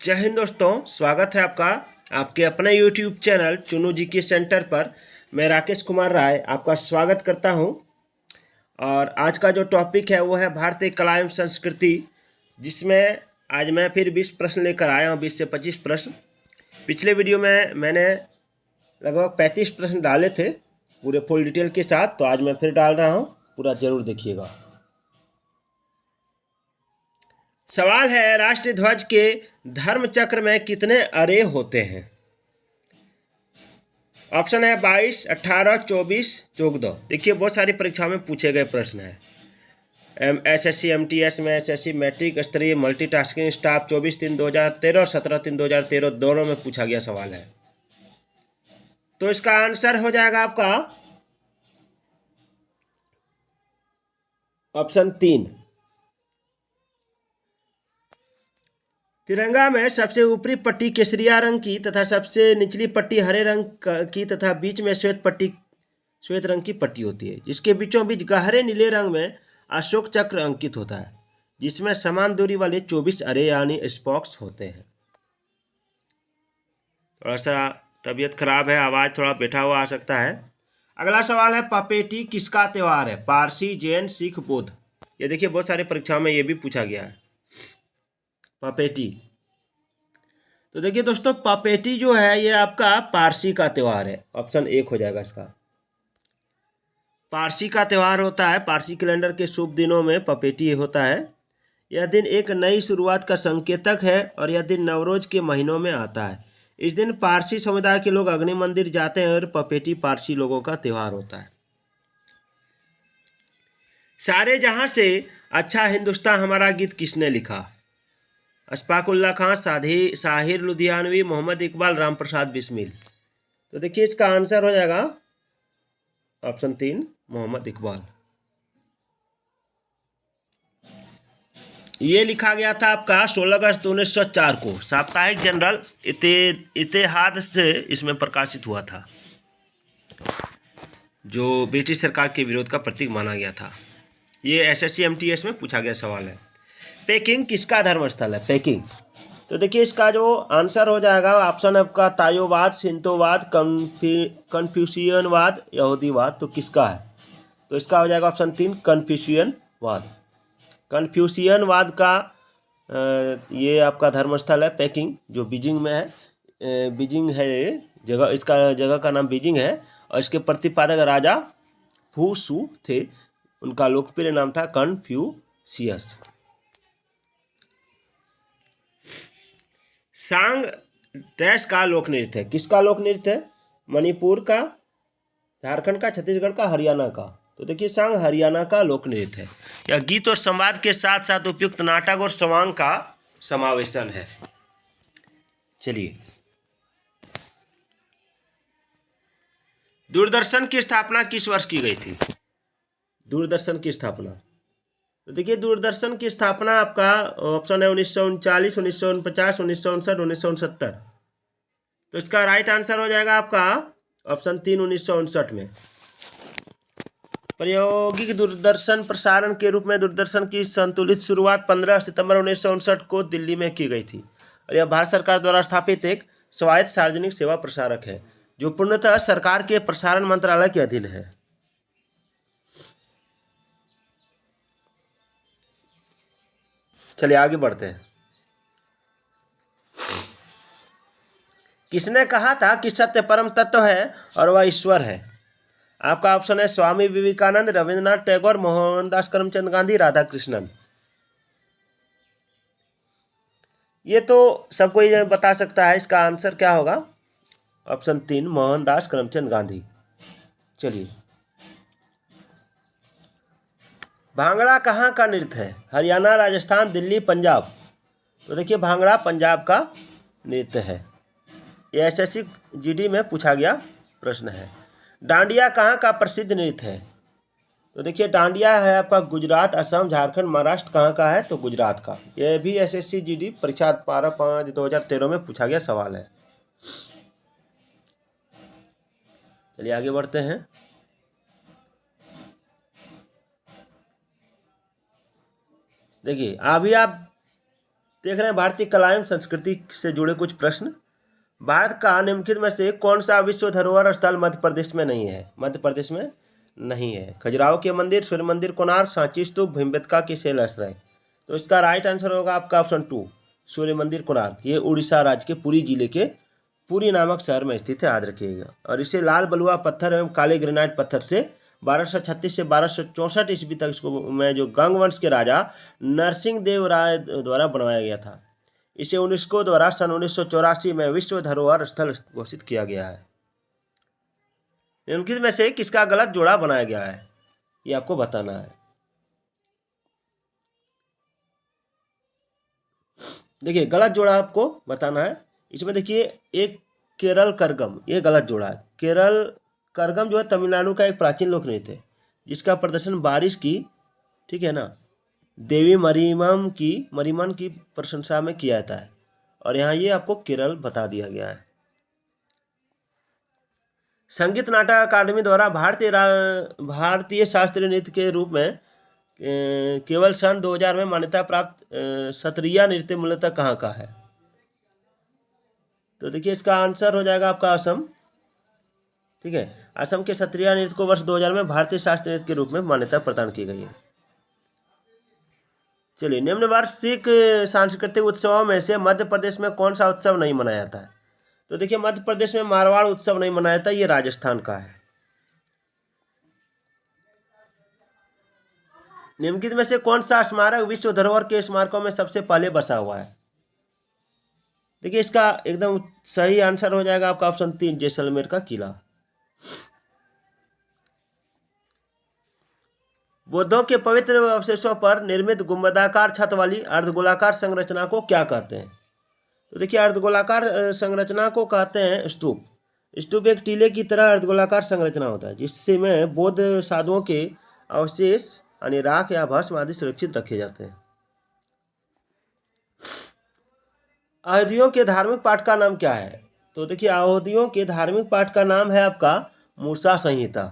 जय हिंद दोस्तों, स्वागत है आपका आपके अपने YouTube चैनल चुनू जी के सेंटर पर। मैं राकेश कुमार राय आपका स्वागत करता हूं। और आज का जो टॉपिक है वो है भारतीय कला एवं संस्कृति, जिसमें आज मैं फिर 20 प्रश्न लेकर आया हूं, 20 से 25 प्रश्न। पिछले वीडियो में मैंने लगभग 35 प्रश्न डाले थे पूरे फुल डिटेल के साथ, तो आज मैं फिर डाल रहा हूँ, पूरा जरूर देखिएगा। सवाल है, राष्ट्रीय ध्वज के धर्म चक्र में कितने अरे होते हैं? ऑप्शन है 22, 18, 24, 14। देखिए बहुत सारी परीक्षाओं में पूछे गए प्रश्न है। एसएससी एमटीएस में, एसएससी मैट्रिक स्तरीय मल्टीटास्किंग स्टाफ 24/3/2013 और 17/3/2013 दोनों में पूछा गया सवाल है। तो इसका आंसर हो जाएगा आपका ऑप्शन 3। तिरंगा में सबसे ऊपरी पट्टी केसरिया रंग की तथा सबसे निचली पट्टी हरे रंग की तथा बीच में श्वेत रंग की पट्टी होती है, जिसके बीचों बीच गहरे नीले रंग में अशोक चक्र अंकित होता है, जिसमें समान दूरी वाले 24 अरे यानी स्पॉक्स होते हैं। थोड़ा सा तबीयत खराब है, आवाज थोड़ा बैठा हुआ आ सकता है। अगला सवाल है, पपेटी किसका त्योहार है? पारसी, जैन, सिख, बौद्ध। ये देखिए बहुत सारी परीक्षाओं में ये भी पूछा गया है, पपेटी। तो देखिए दोस्तों, पपेटी जो है ये आपका पारसी का त्योहार है। ऑप्शन 1 हो जाएगा इसका। पारसी का त्यौहार होता है, पारसी कैलेंडर के शुभ दिनों में पपेटी होता है। यह दिन एक नई शुरुआत का संकेतक है और यह दिन नवरोज के महीनों में आता है। इस दिन पारसी समुदाय के लोग अग्नि मंदिर जाते हैं और पपेटी पारसी लोगों का त्यौहार होता है। सारे जहां से अच्छा हिंदुस्तान हमारा गीत किसने लिखा? अशफाकुल्ला खान, साहिर लुधियानवी, मोहम्मद इकबाल, राम प्रसाद बिस्मिल। तो देखिए इसका आंसर हो जाएगा ऑप्शन 3, मोहम्मद इकबाल। ये लिखा गया था आपका 16 अगस्त 1904 को। साप्ताहिक जनरल इतिहाद से इसमें प्रकाशित हुआ था, जो ब्रिटिश सरकार के विरोध का प्रतीक माना गया था। ये एसएससी एमटीएस में पूछा गया सवाल है। पेकिंग किसका धर्म स्थल है? पेकिंग। तो देखिए इसका जो आंसर हो जाएगा ऑप्शन आपका ताओवाद, शिंतोवाद, कन्फ्यूशियनवाद, यहूदीवाद। तो किसका है? तो इसका हो जाएगा ऑप्शन 3, कन्फ्यूशियनवाद। कन्फ्यूशियनवाद का ये आपका धर्मस्थल है पेकिंग, जो बीजिंग में है। बीजिंग है जगह, इसका जगह का नाम बीजिंग है और इसके प्रतिपादक राजा फूसू थे। उनका लोकप्रिय नाम था कन्फ्यूशियस। सांग देश का लोक नृत्य है। किसका लोक नृत्य है? मणिपुर का, झारखंड का, छत्तीसगढ़ का, हरियाणा का। तो देखिए सांग हरियाणा का लोक नृत्य है। यह गीत और संवाद के साथ साथ उपयुक्त नाटक और सवांग का समावेशन है। चलिए, दूरदर्शन की स्थापना किस वर्ष की गई थी? दूरदर्शन की स्थापना, तो देखिए दूरदर्शन की स्थापना आपका ऑप्शन है 1939, 1949, 1959, 1969। तो इसका राइट आंसर हो जाएगा आपका ऑप्शन 3, 1959 में। प्रायोगिक दूरदर्शन प्रसारण के रूप में दूरदर्शन की संतुलित शुरुआत 15 सितंबर 1959 को दिल्ली में की गई थी और यह भारत सरकार द्वारा स्थापित एक स्वायत्त सार्वजनिक सेवा प्रसारक है, जो पूर्णतः सरकार के प्रसारण मंत्रालय के अधीन है। चलिए आगे बढ़ते हैं। किसने कहा था कि सत्य परम तत्व है और वह ईश्वर है? आपका ऑप्शन है स्वामी विवेकानंद, रविंद्रनाथ टैगोर, मोहनदास करमचंद गांधी, राधा कृष्णन। ये तो सबको ये बता सकता है, इसका आंसर क्या होगा? ऑप्शन 3, मोहनदास करमचंद गांधी। चलिए, भांगड़ा कहाँ का नृत्य है? हरियाणा, राजस्थान, दिल्ली, पंजाब। तो देखिए भांगड़ा पंजाब का नृत्य है। ये एसएससी जीडी में पूछा गया प्रश्न है। डांडिया कहाँ का प्रसिद्ध नृत्य है? तो देखिए डांडिया है आपका गुजरात, असम, झारखंड, महाराष्ट्र। कहाँ का है? तो गुजरात का। यह भी एसएससी जीडी परीक्षा 12/5/2013 में पूछा गया सवाल है। चलिए आगे बढ़ते हैं। देखिए अभी आप देख रहे हैं भारतीय कला एवं संस्कृति से जुड़े कुछ प्रश्न। भारत का निम्नलिखित में से कौन सा विश्व धरोहर स्थल मध्य प्रदेश में नहीं है? मध्य प्रदेश में नहीं है। खजुराहो के मंदिर, सूर्य मंदिर, कोणार्क, सांची स्तूप, भीमबेटका की शैलाश्रय। तो इसका राइट आंसर होगा आपका ऑप्शन 2, सूर्य मंदिर कोणार्क। ये उड़ीसा राज्य के पुरी जिले के पुरी नामक शहर में स्थित है, याद रखिएगा। और इसे लाल बलुआ पत्थर एवं काले ग्रेनाइट पत्थर से 1236 से 1264 ईस्वी तक इसको में जो गंग वंश के राजा नरसिंह देव राय द्वारा बनवाया गया था। इसे यूनेस्को द्वारा सन 1984 में विश्व धरोहर स्थल घोषित किया गया है। निम्नलिखित में से किसका गलत जोड़ा बनाया गया है, ये आपको बताना है। देखिए गलत जोड़ा आपको बताना है। इसमें देखिए एक केरल करगम, ये गलत जोड़ा है। केरल करगम जो है तमिलनाडु का एक प्राचीन लोक नृत्य है जिसका प्रदर्शन बारिश की, ठीक है ना, देवी मरियमन की प्रशंसा में किया जाता है। और यहाँ ये आपको केरल बता दिया गया है। संगीत नाटक अकादमी द्वारा भारतीय शास्त्रीय नृत्य के रूप में केवल सन 2000 में मान्यता प्राप्त सत्रिया नृत्य मूलतः कहाँ का है? तो देखिए इसका आंसर हो जाएगा आपका असम। ठीक है, असम के सत्रिया नृत्य को वर्ष 2000 में भारतीय शास्त्रीय नृत्य के रूप में मान्यता प्रदान की गई है। चलिए, निम्न वार्षिक सांस्कृतिक उत्सवों में से मध्य प्रदेश में कौन सा उत्सव नहीं मनाया जाता है? तो देखिए मध्य प्रदेश में मारवाड़ उत्सव नहीं मनाया जाता, ये राजस्थान का है। निम्नलिखित में से कौन सा स्मारक विश्व धरोहर के स्मारकों में सबसे पहले बसा हुआ है? देखिए इसका एकदम सही आंसर हो जाएगा आपका ऑप्शन 3, जैसलमेर का किला। बौद्धों के पवित्र अवशेषों पर निर्मित गुंबदाकार छत वाली अर्धगोलाकार संरचना को क्या कहते हैं? तो देखिए अर्धगोलाकार संरचना को कहते हैं स्तूप। स्तूप एक टीले की तरह अर्धगोलाकार संरचना होता है जिसमें बौद्ध साधुओं के अवशेष यानी राख या भस्म आदि सुरक्षित रखे जाते हैं। अवधियों के धार्मिक पाठ का नाम क्या है? तो देखिए अवधियों के धार्मिक पाठ का नाम है आपका मूसा संहिता।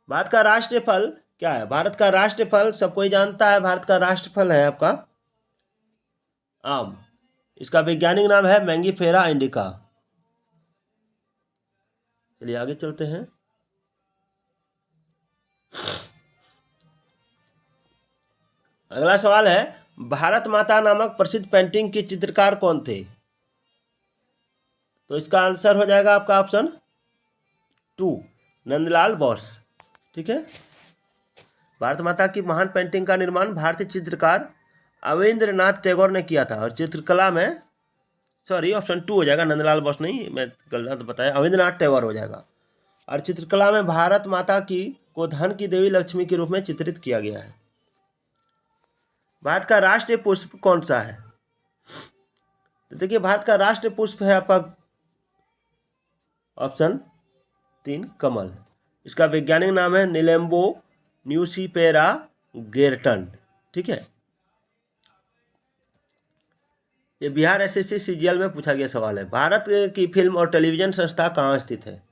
भारत का राष्ट्रीय फल क्या है? भारत का राष्ट्रीय फल सब कोई जानता है, भारत का राष्ट्रीय फल है आपका आम। इसका वैज्ञानिक नाम है मैंगीफेरा इंडिका। चलिए आगे चलते हैं। अगला सवाल है, भारत माता नामक प्रसिद्ध पेंटिंग के चित्रकार कौन थे? तो इसका आंसर हो जाएगा आपका ऑप्शन 2, नंदलाल बोस। ठीक है, भारत माता की महान पेंटिंग का निर्माण भारतीय चित्रकार अवेंद्रनाथ टैगोर ने किया था। और चित्रकला में ऑप्शन 2 हो जाएगा, नंदलाल बोस नहीं, मैं गलत बताया, अवेंद्रनाथ टैगोर हो जाएगा। और चित्रकला में भारत माता को धन की देवी लक्ष्मी के रूप में चित्रित किया गया है। भारत का राष्ट्रीय पुष्प कौन सा है? तो देखिए भारत का राष्ट्रीय पुष्प है आपका ऑप्शन 3, कमल। इसका वैज्ञानिक नाम है निलेम्बो न्यूसीपेरा गेरटन। ठीक है, ये बिहार एसएससी सीजीएल में पूछा गया सवाल है। भारत की फिल्म और टेलीविजन संस्था कहाँ स्थित है?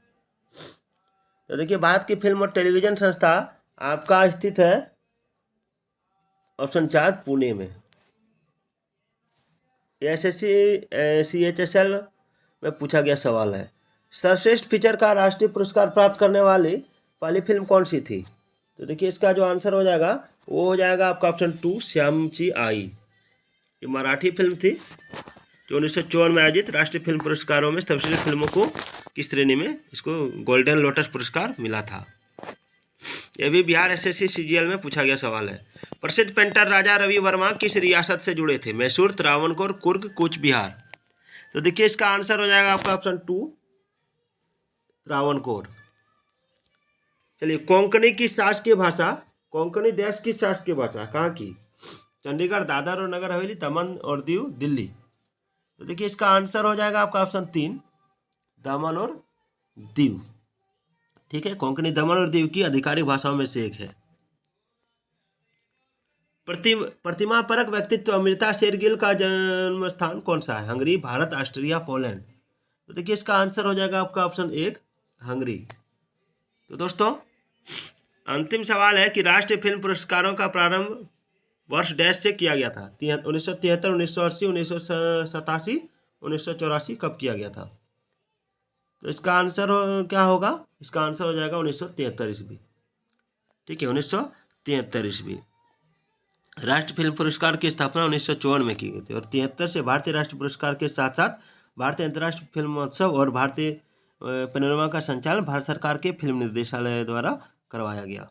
तो देखिए भारत की फिल्म और टेलीविजन संस्था आपका स्थित है ऑप्शन 4, पुणे में। एसएससी CHSL में पूछा गया सवाल है। सर्वश्रेष्ठ फीचर का राष्ट्रीय पुरस्कार प्राप्त करने वाली पहली फिल्म कौन सी थी? तो देखिए इसका जो आंसर हो जाएगा वो हो जाएगा आपका ऑप्शन 2, श्यामची आई। ये मराठी फिल्म थी जो 1954 में आयोजित राष्ट्रीय फिल्म पुरस्कारों में सर्वश्रेष्ठ फिल्मों को की श्रेणी में इसको गोल्डन लोटस पुरस्कार मिला था। यह भी बिहार एसएससी सीजीएल में पूछा गया सवाल है। प्रसिद्ध पेंटर राजा रवि वर्मा किस रियासत से जुड़े थे? मैसूर, त्रावणकोर, कुर्ग, कूच बिहार। तो देखिए इसका आंसर हो जाएगा आपका ऑप्शन 2, त्रावणकोर। चलिए, कोंकणी की शासकीय भाषा, कोंकणी देश की शासकीय भाषा कहाँ की? चंडीगढ़, दादर और नगर हवेली, दमन और दीव, दिल्ली। तो देखिए इसका आंसर हो जाएगा आपका ऑप्शन 3, दमन और दीव। ठीक है, कोंकणी दमन और दीव की आधिकारिक भाषाओं में से एक है। प्रतिमा परक व्यक्तित्व अमृता शेरगिल का जन्म स्थान कौन सा है? Hungary, Bharat, Austria, Poland. तो देखिए इसका आंसर हो जाएगा आपका ऑप्शन 1, हंगरी। तो दोस्तों अंतिम सवाल है कि राष्ट्रीय फिल्म पुरस्कारों का प्रारंभ वर्ष डैश से किया गया था? 1973, 1980, 1987, 1984 कब किया गया था? तो इसका आंसर क्या होगा? इसका आंसर हो जाएगा 1973 ईस्वी। ठीक है, 1973 ईस्वी। राष्ट्रीय फिल्म पुरस्कार की स्थापना 1954 में की गई थी और 73 से भारतीय राष्ट्रीय पुरस्कार के साथ साथ भारतीय अंतर्राष्ट्रीय फिल्म महोत्सव और भारतीय पैनोरमा का संचालन भारत सरकार के फिल्म निर्देशालय द्वारा करवाया गया।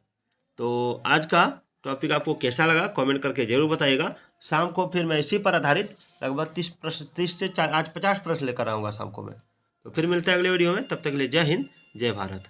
तो आज का टॉपिक आपको कैसा लगा कमेंट करके जरूर बताइएगा। शाम को फिर मैं इसी पर आधारित लगभग 30 से आज 50 प्रश्न लेकर आऊँगा शाम को मैं। तो फिर मिलते हैं अगले वीडियो में, तब तक के लिए जय हिंद जय भारत।